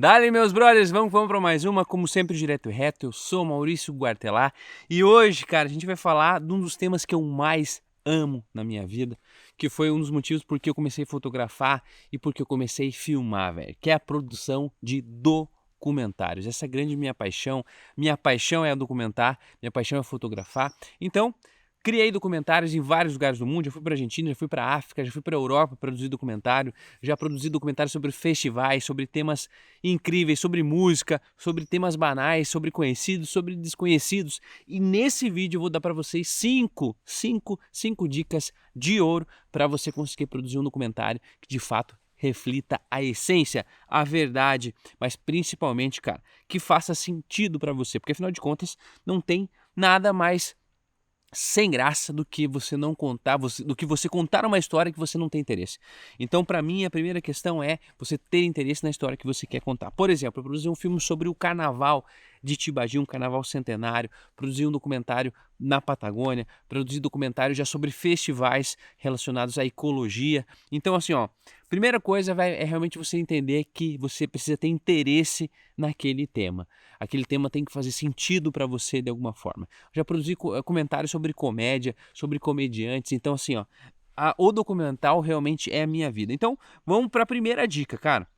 Dale, meus brothers, vamos para mais uma, como sempre, direto e reto. Eu sou Maurício Guartelar e hoje, cara, a gente vai falar de um dos temas que eu mais amo na minha vida, que foi um dos motivos porque eu comecei a fotografar e porque eu comecei a filmar, velho, que é a produção de documentários. Essa é a grande minha paixão é documentar, minha paixão é fotografar. Então, criei documentários em vários lugares do mundo, já fui para a Argentina, já fui para a África, já fui para a Europa produzir documentário, já produzi documentários sobre festivais, sobre temas incríveis, sobre música, sobre temas banais, sobre conhecidos, sobre desconhecidos. E nesse vídeo eu vou dar para vocês cinco dicas de ouro para você conseguir produzir um documentário que de fato reflita a essência, a verdade, mas principalmente, cara, que faça sentido para você, porque afinal de contas não tem nada mais sem graça do que você não contar, do que você contar uma história que você não tem interesse. Então, para mim, a primeira questão é você ter interesse na história que você quer contar. Por exemplo, eu produzi um filme sobre o Carnaval de Tibagi, um carnaval centenário, produzi um documentário na Patagônia, produzi documentário já sobre festivais relacionados à ecologia. Então, assim, ó, primeira coisa é realmente você entender que você precisa ter interesse naquele tema. Aquele tema tem que fazer sentido para você de alguma forma. Já produzi comentários sobre comédia, sobre comediantes. Então, assim, ó, o documental realmente é a minha vida. Então, vamos para a primeira dica, cara.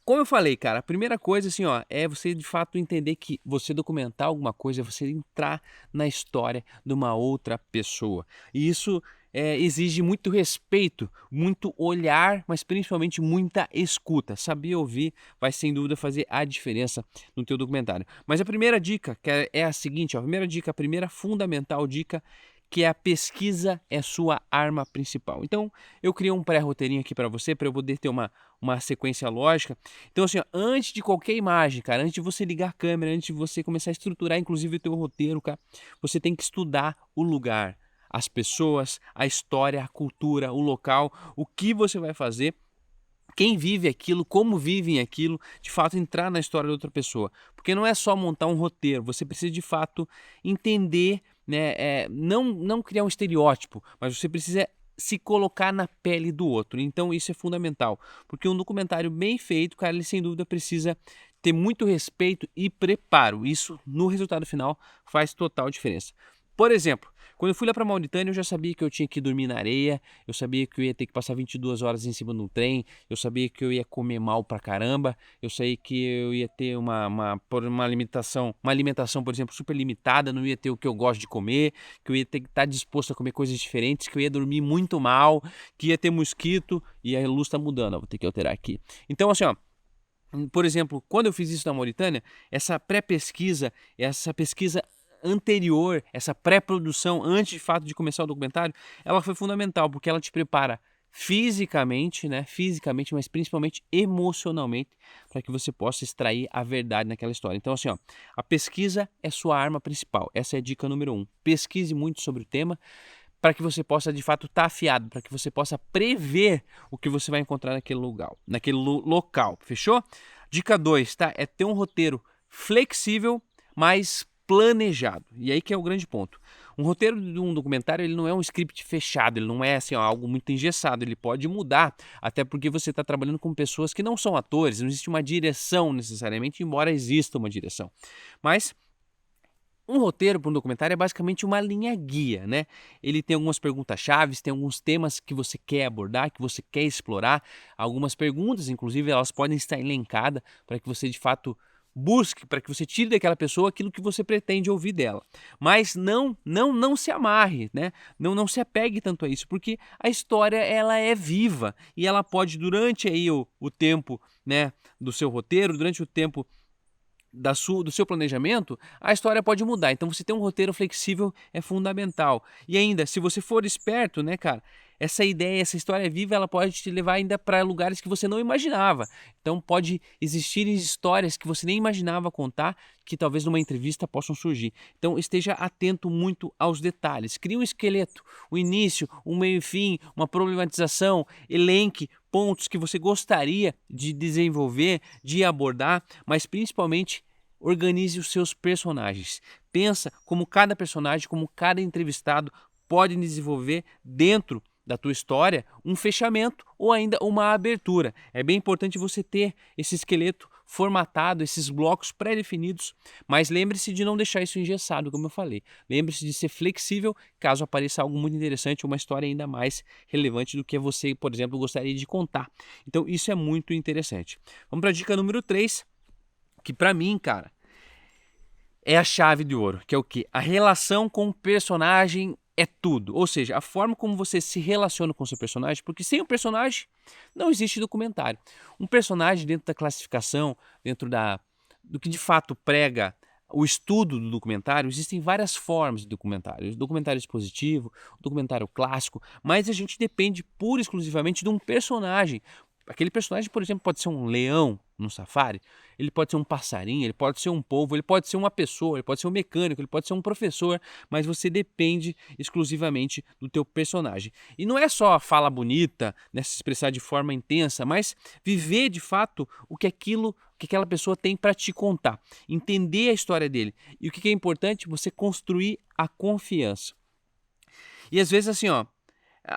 Como eu falei, cara, a primeira coisa, assim, ó, é você de fato entender que você documentar alguma coisa é você entrar na história de uma outra pessoa. E isso exige muito respeito, muito olhar, mas principalmente muita escuta. Saber ouvir vai sem dúvida fazer a diferença no teu documentário. Mas a primeira dica, que é a seguinte, ó, a primeira fundamental dica, que é a pesquisa é sua arma principal. Então, eu criei um pré-roteirinho aqui para você, para eu poder ter uma sequência lógica. Então, assim, ó, antes de qualquer imagem, cara, antes de você ligar a câmera, antes de você começar a estruturar, inclusive, o teu roteiro, cara, você tem que estudar o lugar, as pessoas, a história, a cultura, o local, o que você vai fazer, quem vive aquilo, como vivem aquilo, de fato entrar na história de outra pessoa. Porque não é só montar um roteiro, você precisa de fato entender, né, não criar um estereótipo, mas você precisa se colocar na pele do outro. Então isso é fundamental, porque um documentário bem feito, cara, ele sem dúvida precisa ter muito respeito e preparo. Isso no resultado final faz total diferença. Por exemplo, quando eu fui lá para Mauritânia, eu já sabia que eu tinha que dormir na areia, eu sabia que eu ia ter que passar 22 horas em cima de um trem, eu sabia que eu ia comer mal pra caramba, eu sei que eu ia ter uma alimentação, por exemplo, super limitada, não ia ter o que eu gosto de comer, que eu ia ter que estar disposto a comer coisas diferentes, que eu ia dormir muito mal, que ia ter mosquito, e a luz tá mudando, vou ter que alterar aqui. Então, assim, ó, por exemplo, quando eu fiz isso na Mauritânia, essa pré-pesquisa, essa pesquisa anterior, essa pré-produção, antes de fato de começar o documentário, ela foi fundamental, porque ela te prepara fisicamente, né? Fisicamente, mas principalmente emocionalmente, para que você possa extrair a verdade naquela história. Então, assim, ó, a pesquisa é sua arma principal. Essa é a dica número 1. Pesquise muito sobre o tema, para que você possa de fato estar afiado, para que você possa prever o que você vai encontrar naquele lugar, naquele local, fechou? Dica 2, tá? É ter um roteiro flexível, mas planejado. E aí que é o grande ponto. Um roteiro de um documentário, ele não é um script fechado, ele não é assim, ó, algo muito engessado, ele pode mudar, até porque você está trabalhando com pessoas que não são atores, não existe uma direção necessariamente, embora exista uma direção. Mas um roteiro para um documentário é basicamente uma linha guia, né? Ele tem algumas perguntas-chave, tem alguns temas que você quer abordar, que você quer explorar. Algumas perguntas, inclusive, elas podem estar elencadas para que você, de fato, busque, para que você tire daquela pessoa aquilo que você pretende ouvir dela. Mas não se amarre, né? Não se apegue tanto a isso, porque a história, ela é viva e ela pode, durante aí o tempo, né, do seu roteiro, durante o tempo do seu planejamento, a história pode mudar. Então você ter um roteiro flexível é fundamental. E ainda, se você for esperto, né, cara, essa ideia, essa história viva, ela pode te levar ainda para lugares que você não imaginava. Então pode existir histórias que você nem imaginava contar, que talvez numa entrevista possam surgir. Então esteja atento muito aos detalhes. Crie um esqueleto, o início, um meio e fim, uma problematização, elenque pontos que você gostaria de desenvolver, de abordar, mas principalmente organize os seus personagens. Pensa como cada personagem, como cada entrevistado pode desenvolver dentro da tua história um fechamento ou ainda uma abertura. É bem importante você ter esse esqueleto formatado, esses blocos pré-definidos, mas lembre-se de não deixar isso engessado, como eu falei. Lembre-se de ser flexível caso apareça algo muito interessante, uma história ainda mais relevante do que você, por exemplo, gostaria de contar. Então isso é muito interessante. Vamos para a dica número 3, que para mim, cara, é a chave de ouro, que é o quê? A relação com o personagem é tudo. Ou seja, a forma como você se relaciona com o seu personagem, porque sem o personagem não existe documentário. Um personagem dentro da classificação, do que de fato prega o estudo do documentário, existem várias formas de documentário. O documentário expositivo, o documentário clássico, mas a gente depende pura e exclusivamente de um personagem. Aquele personagem, por exemplo, pode ser um leão no safari, ele pode ser um passarinho, ele pode ser um polvo, ele pode ser uma pessoa, ele pode ser um mecânico, ele pode ser um professor, mas você depende exclusivamente do teu personagem. E não é só a fala bonita, né, se expressar de forma intensa, mas viver de fato o que aquela pessoa tem para te contar, entender a história dele. E o que é importante, você construir a confiança. E às vezes assim, ó,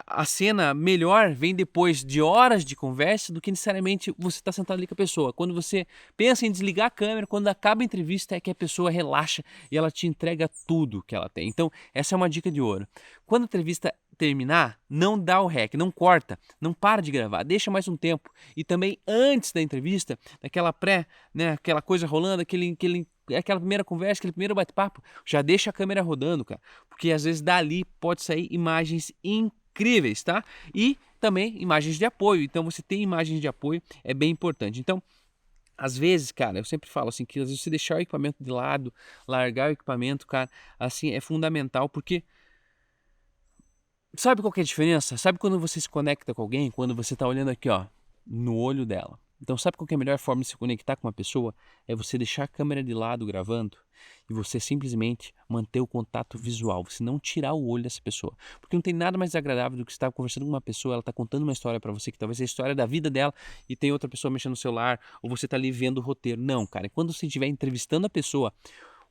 a cena melhor vem depois de horas de conversa do que necessariamente você está sentado ali com a pessoa. Quando você pensa em desligar a câmera, quando acaba a entrevista, é que a pessoa relaxa e ela te entrega tudo que ela tem. Então, essa é uma dica de ouro. Quando a entrevista terminar, não dá o rec, não corta, não para de gravar, deixa mais um tempo. E também antes da entrevista, daquela né, aquela coisa rolando, aquela primeira conversa, aquele primeiro bate-papo, já deixa a câmera rodando, cara. Porque às vezes dali pode sair imagens incríveis, tá? E também imagens de apoio. Então você tem imagens de apoio, é bem importante. Então, às vezes, cara, eu sempre falo assim que às vezes você deixar o equipamento de lado, largar o equipamento, cara, assim é fundamental, porque sabe qual que é a diferença? Sabe quando você se conecta com alguém, quando você tá olhando aqui, ó, no olho dela. Então, sabe qual que é a melhor forma de se conectar com uma pessoa? É você deixar a câmera de lado gravando e você simplesmente manter o contato visual, você não tirar o olho dessa pessoa. Porque não tem nada mais agradável do que você estar conversando com uma pessoa, ela está contando uma história para você, que talvez é a história da vida dela, e tem outra pessoa mexendo no celular, ou você está ali vendo o roteiro. Não, cara, quando você estiver entrevistando a pessoa,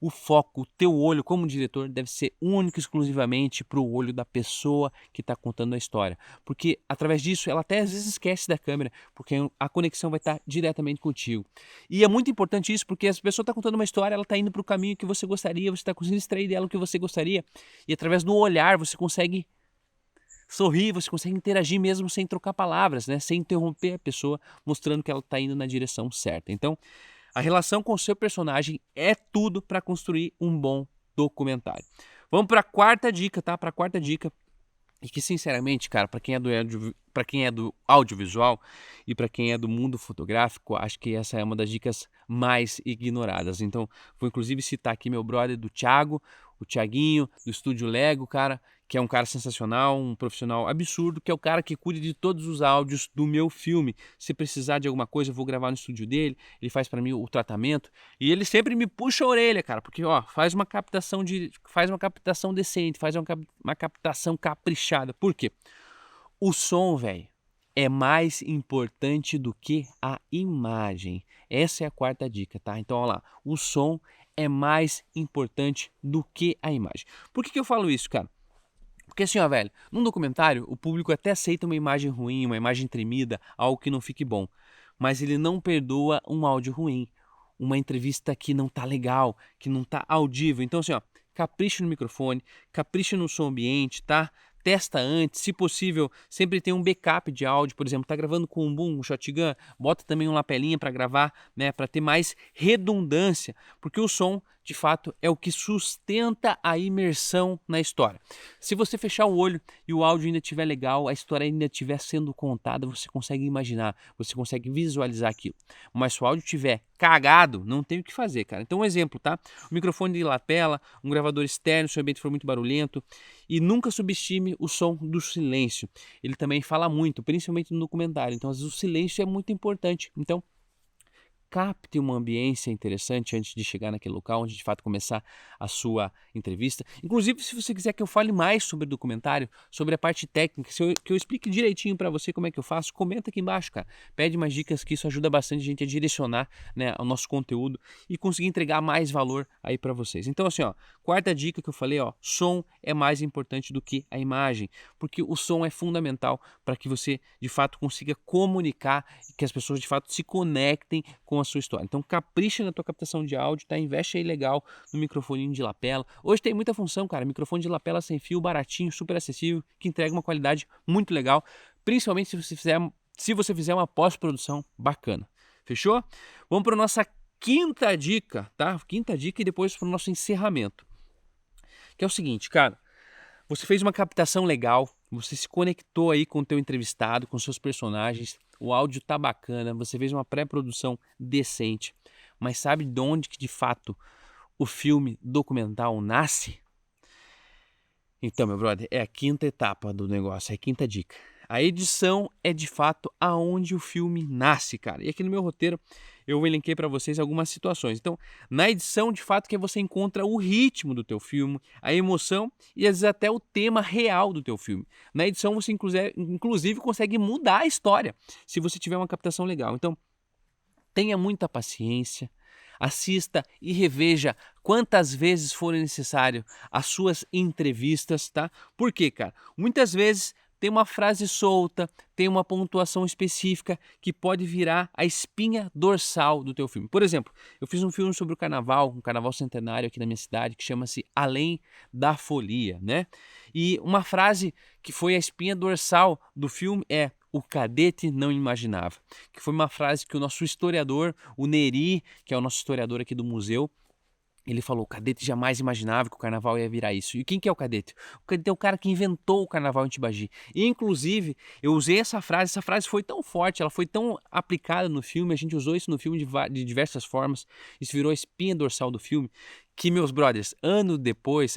o foco, o teu olho como diretor deve ser único e exclusivamente para o olho da pessoa que está contando a história. Porque através disso ela até às vezes esquece da câmera, porque a conexão vai estar diretamente contigo. E é muito importante isso, porque a pessoa está contando uma história, ela está indo para o caminho que você gostaria, você está conseguindo extrair dela o que você gostaria. E através do olhar você consegue sorrir, você consegue interagir mesmo sem trocar palavras, né? Sem interromper a pessoa, mostrando que ela está indo na direção certa. Então, a relação com o seu personagem é tudo para construir um bom documentário. Vamos para a quarta dica, tá? Para a quarta dica. E que, sinceramente, cara, para quem é do audiovisual e para quem é do mundo fotográfico, acho que essa é uma das dicas mais ignoradas. Então, vou inclusive citar aqui meu brother do Thiago, o Thiaguinho, do Estúdio Lego, cara, que é um cara sensacional, um profissional absurdo, que é o cara que cuida de todos os áudios do meu filme. Se precisar de alguma coisa, eu vou gravar no estúdio dele, ele faz para mim o tratamento e ele sempre me puxa a orelha, cara, porque ó, faz uma captação decente, faz uma captação caprichada. Por quê? O som, velho, é mais importante do que a imagem. Essa é a quarta dica, tá? Então, olha lá, o som é mais importante do que a imagem. Por que eu falo isso, cara? Porque assim, ó, velho, num documentário, o público até aceita uma imagem ruim, uma imagem tremida, algo que não fique bom. Mas ele não perdoa um áudio ruim, uma entrevista que não tá legal, que não tá audível. Então, assim, ó, capricha no microfone, capricha no som ambiente, tá? Testa antes, se possível, sempre tem um backup de áudio, por exemplo, tá gravando com um boom, um shotgun, bota também uma lapelinha para gravar, né, para ter mais redundância, porque o som, de fato, é o que sustenta a imersão na história. Se você fechar o olho e o áudio ainda estiver legal, a história ainda estiver sendo contada, você consegue imaginar, você consegue visualizar aquilo. Mas se o áudio estiver cagado, não tem o que fazer, cara. Então, um exemplo, tá? Um microfone de lapela, um gravador externo, se o ambiente for muito barulhento, e nunca subestime o som do silêncio. Ele também fala muito, principalmente no documentário. Então, às vezes, o silêncio é muito importante. Então, capte uma ambiência interessante antes de chegar naquele local, onde de fato começar a sua entrevista. Inclusive, se você quiser que eu fale mais sobre o documentário, sobre a parte técnica, que eu explique direitinho para você como é que eu faço, comenta aqui embaixo, cara. Pede mais dicas, que isso ajuda bastante a gente a direcionar, né, o nosso conteúdo e conseguir entregar mais valor aí para vocês. Então, assim, ó, quarta dica que eu falei, ó, som é mais importante do que a imagem, porque o som é fundamental para que você de fato consiga comunicar e que as pessoas de fato se conectem com a sua história. Então capricha na tua captação de áudio, tá? Investe aí legal no microfoninho de lapela. Hoje tem muita função, cara. Microfone de lapela sem fio, baratinho, super acessível, que entrega uma qualidade muito legal, principalmente se você fizer uma pós-produção bacana. Fechou? Vamos para nossa quinta dica, tá? Quinta dica e depois para o nosso encerramento. Que é o seguinte, cara. Você fez uma captação legal, você se conectou aí com o teu entrevistado, com seus personagens, o áudio tá bacana, você fez uma pré-produção decente, mas sabe de onde que de fato o filme documental nasce? Então, meu brother, é a quinta etapa do negócio, é a quinta dica. A edição é de fato aonde o filme nasce, cara. E aqui no meu roteiro eu elenquei para vocês algumas situações. Então, na edição, de fato, que você encontra o ritmo do teu filme, a emoção e às vezes até o tema real do teu filme. Na edição você inclusive consegue mudar a história, se você tiver uma captação legal. Então, tenha muita paciência, assista e reveja quantas vezes for necessário as suas entrevistas, tá? Por quê, cara? Muitas vezes tem uma frase solta, tem uma pontuação específica que pode virar a espinha dorsal do teu filme. Por exemplo, eu fiz um filme sobre o carnaval, um carnaval centenário aqui na minha cidade, que chama-se Além da Folia, né? E uma frase que foi a espinha dorsal do filme é: o cadete não imaginava, que foi uma frase que o nosso historiador, o Neri, que é o nosso historiador aqui do museu, ele falou: o cadete jamais imaginava que o carnaval ia virar isso. E quem que é o cadete? O cadete é o cara que inventou o carnaval em Tibagi. E, inclusive, eu usei essa frase foi tão forte, ela foi tão aplicada no filme, a gente usou isso no filme de diversas formas, isso virou a espinha dorsal do filme, que, meus brothers,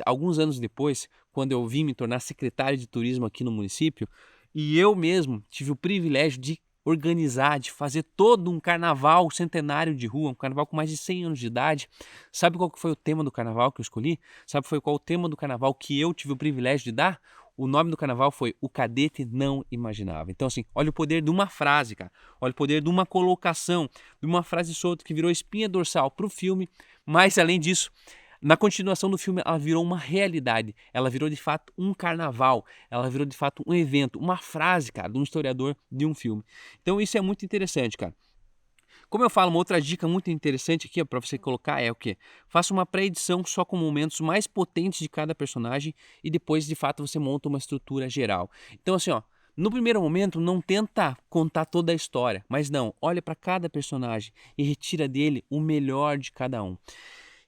alguns anos depois, quando eu vim me tornar secretário de turismo aqui no município, e eu mesmo tive o privilégio de organizar, de fazer todo um carnaval centenário de rua, um carnaval com mais de 100 anos de idade. Sabe qual que foi o tema do carnaval que eu escolhi? Sabe qual o tema do carnaval que eu tive o privilégio de dar? O nome do carnaval foi O Cadete Não Imaginava. Então, assim, olha o poder de uma frase, cara. Olha o poder de uma colocação, de uma frase solta que virou espinha dorsal para o filme. Mas, além disso, na continuação do filme, ela virou uma realidade. Ela virou, de fato, um carnaval. Ela virou, de fato, um evento. Uma frase, cara, de um historiador de um filme. Então, isso é muito interessante, cara. Como eu falo, uma outra dica muito interessante aqui para você colocar é o quê? Faça uma pré-edição só com momentos mais potentes de cada personagem e depois, de fato, você monta uma estrutura geral. Então, assim, ó, no primeiro momento, não tenta contar toda a história, mas não, olha para cada personagem e retira dele o melhor de cada um.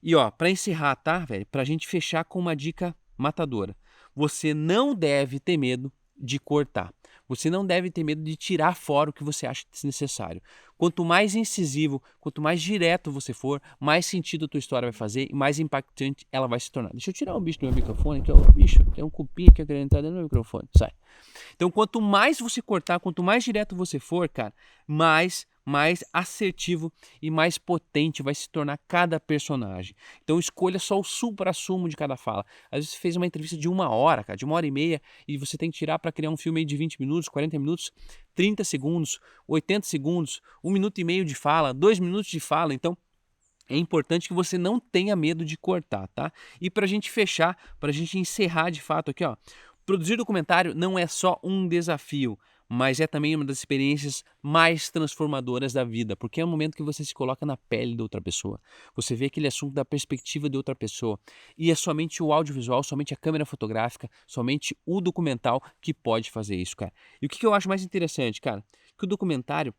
E ó, para encerrar, tá, velho? Pra gente fechar com uma dica matadora. Você não deve ter medo de cortar. Você não deve ter medo de tirar fora o que você acha desnecessário. Quanto mais incisivo, quanto mais direto você for, mais sentido a tua história vai fazer e mais impactante ela vai se tornar. Deixa eu tirar um bicho do meu microfone, que é um bicho, tem um cupim aqui querendo entrar dentro do meu microfone. Sai. Então, quanto mais você cortar, quanto mais direto você for, cara, mais assertivo e mais potente vai se tornar cada personagem. Então escolha só o supra-sumo de cada fala. Às vezes você fez uma entrevista de 1 hora, cara, de 1 hora e meia, e você tem que tirar para criar um filme aí de 20 minutos, 40 minutos, 30 segundos, 80 segundos, 1 minuto e meio de fala, 2 minutos de fala. Então é importante que você não tenha medo de cortar, tá? E pra gente fechar, pra gente encerrar de fato aqui, ó, produzir documentário não é só um desafio, mas é também uma das experiências mais transformadoras da vida, porque é o momento que você se coloca na pele de outra pessoa. Você vê aquele assunto da perspectiva de outra pessoa. E é somente o audiovisual, somente a câmera fotográfica, somente o documental que pode fazer isso, cara. E o que eu acho mais interessante, cara? Que o documentário,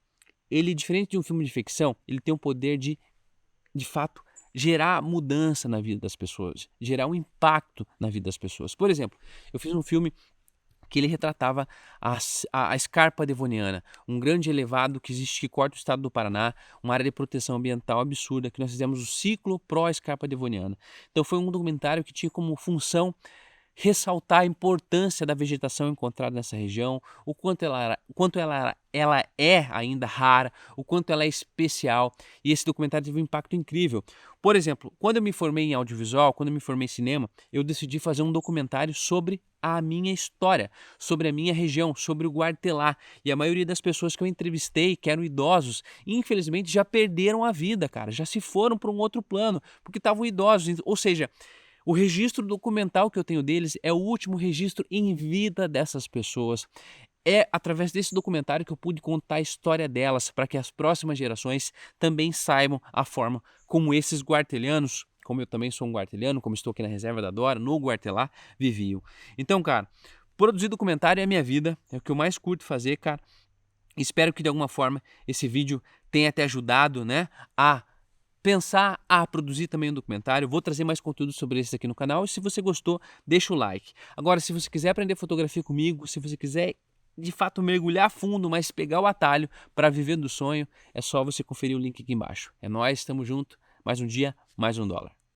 ele, diferente de um filme de ficção, ele tem o poder de fato, gerar mudança na vida das pessoas, gerar um impacto na vida das pessoas. Por exemplo, eu fiz um filme que ele retratava a Scarpa Devoniana, um grande elevado que existe, que corta o estado do Paraná, uma área de proteção ambiental absurda, que nós fizemos o ciclo pró-Scarpa Devoniana. Então foi um documentário que tinha como função ressaltar a importância da vegetação encontrada nessa região, o quanto ela é ainda rara, o quanto ela é especial, e esse documentário teve um impacto incrível. Por exemplo, quando eu me formei em audiovisual, quando eu me formei em cinema, eu decidi fazer um documentário sobre a minha história, sobre a minha região, sobre o Guartelá, e a maioria das pessoas que eu entrevistei, que eram idosos, infelizmente já perderam a vida, cara, já se foram para um outro plano, porque estavam idosos, ou seja, o registro documental que eu tenho deles é o último registro em vida dessas pessoas. é através desse documentário que eu pude contar a história delas, para que as próximas gerações também saibam a forma como esses guartelianos, como eu também sou um guarteliano, como estou aqui na reserva da Dora, no Guartelá, viviam. Então, cara, produzir documentário é a minha vida, é o que eu mais curto fazer, cara. Espero que de alguma forma esse vídeo tenha te ajudado, né, a pensar, a produzir também um documentário. Vou trazer mais conteúdo sobre esse aqui no canal e se você gostou, deixa o like. Agora, se você quiser aprender fotografia comigo, se você quiser de fato mergulhar a fundo, mas pegar o atalho para viver do sonho, é só você conferir o link aqui embaixo. É nóis, tamo junto, mais um dia, mais $1.